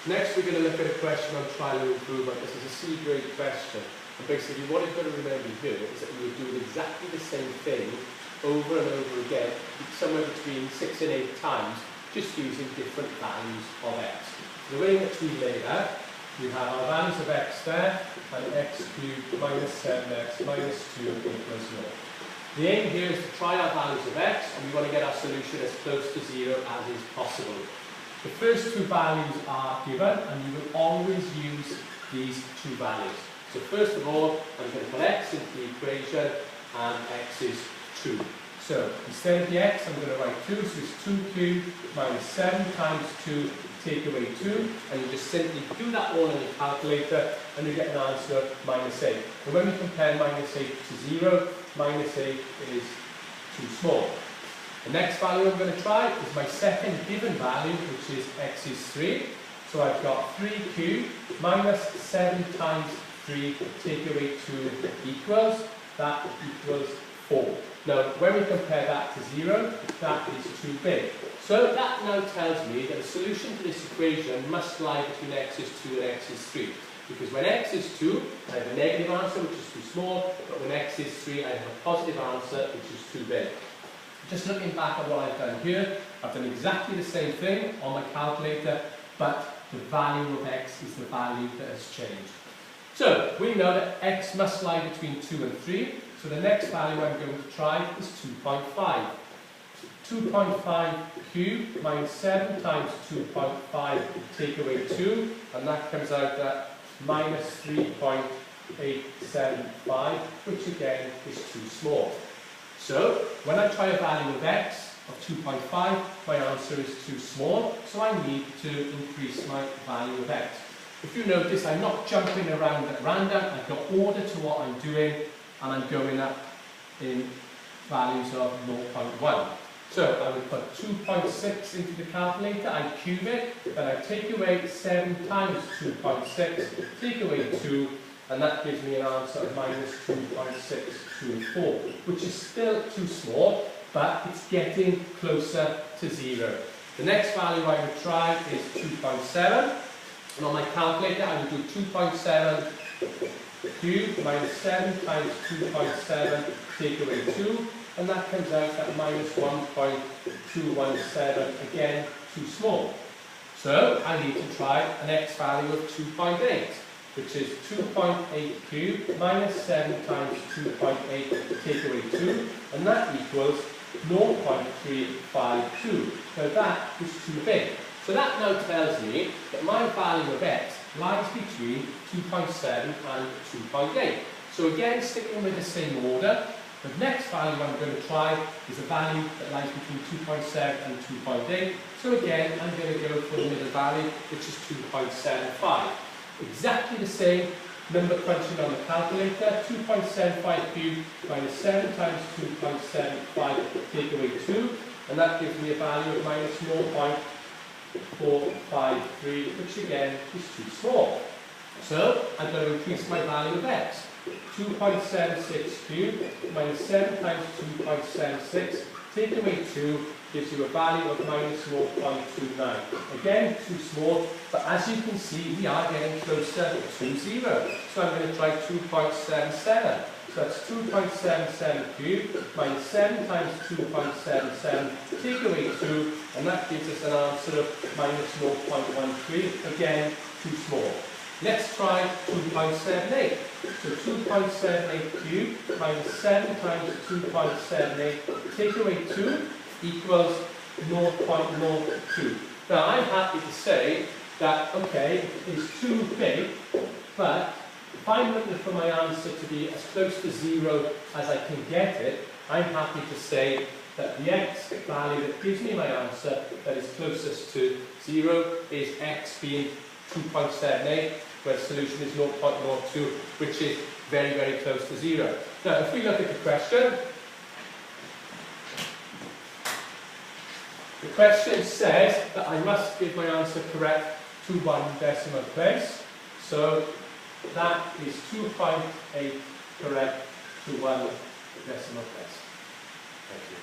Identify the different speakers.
Speaker 1: Next we're going to look at a question on trial and improvement. This is a C grade question. And basically what you've got to remember here is that you would do exactly the same thing over and over again, somewhere between 6 and 8 times, just using different values of x. The way in which we lay that, we have our values of x there, and x cubed minus 7x minus 2 equals 0. The aim here is to try our values of x, and we want to get our solution as close to 0 as is possible. The first two values are given, and you will always use these two values. So first of all, I'm going to put x into the equation, and x is 2. So instead of the x, I'm going to write 2, so it's 2 cubed minus 7 times 2, take away 2, and you just simply do that all in your calculator, and you get an answer of minus 8. And when we compare minus 8 to 0, minus 8 is too small. The next value I'm going to try is my second given value, which is x is 3. So I've got 3 cubed minus 7 times 3, take away 2 equals, that equals 4. Now, when we compare that to 0, that is too big. So that now tells me that the solution to this equation must lie between x is 2 and x is 3. Because when x is 2, I have a negative answer, which is too small, but when x is 3, I have a positive answer, which is too big. Just looking back at what I've done here, I've done exactly the same thing on my calculator, but the value of x is the value that has changed. So, we know that x must lie between 2 and 3, so the next value I'm going to try is 2.5. 2.5 cubed minus 7 times 2.5, take away 2, and that comes out at minus 3.875, which again is too small. So, when I try a value of x of 2.5, my answer is too small, so I need to increase my value of x. If you notice, I'm not jumping around at random, I've got order to what I'm doing, and I'm going up in values of 0.1. So I would put 2.6 into the calculator, I cube it, then I take away 7 times 2.6, take away 2, and that gives me an answer of minus 2.624, which is still too small, but it's getting closer to 0. The next value I would try is 2.7, and on my calculator I would do 2.7 cubed minus 7 times 2.7, take away 2, and that comes out at minus 1.217, again too small. So I need to try an x value of 2.8, which is 2.8 cubed minus 7 times 2.8, take away 2, and that equals 0.352. Now that is too big. So that now tells me that my value of x lies between 2.7 and 2.8. So again, sticking with the same order, the next value I'm going to try is a value that lies between 2.7 and 2.8. So again, I'm going to go for the middle value, which is 2.75. Exactly the same number crunching on the calculator. 2.75 cubed minus 7 times 2.75, take away 2, and that gives me a value of minus 0.453, which again is too small. So I'm going to increase my value of x. 2.76 cubed minus 7 times 2.76, take away 2, gives you a value of minus 0.29. Again, too small, but as you can see, we are getting closer to 0. So I'm going to try 2.77. So that's 2.77 cubed minus 7 times 2.77, take away 2, and that gives us an answer of minus 0.13. Again, too small. Let's try 2.78. So 2.78 cubed minus 7 times 2.78, take away 2, equals 0.02. Now I'm happy to say that, okay, it's too big, but if I'm looking for my answer to be as close to 0 as I can get it, I'm happy to say that the x value that gives me my answer that is closest to 0 is x being 2.78, where the solution is 0.02, which is very, very close to 0. Now, if we look at the question, the question says that I must give my answer correct to 1 decimal place. So that is 2.8 correct to 1 decimal place. Thank you.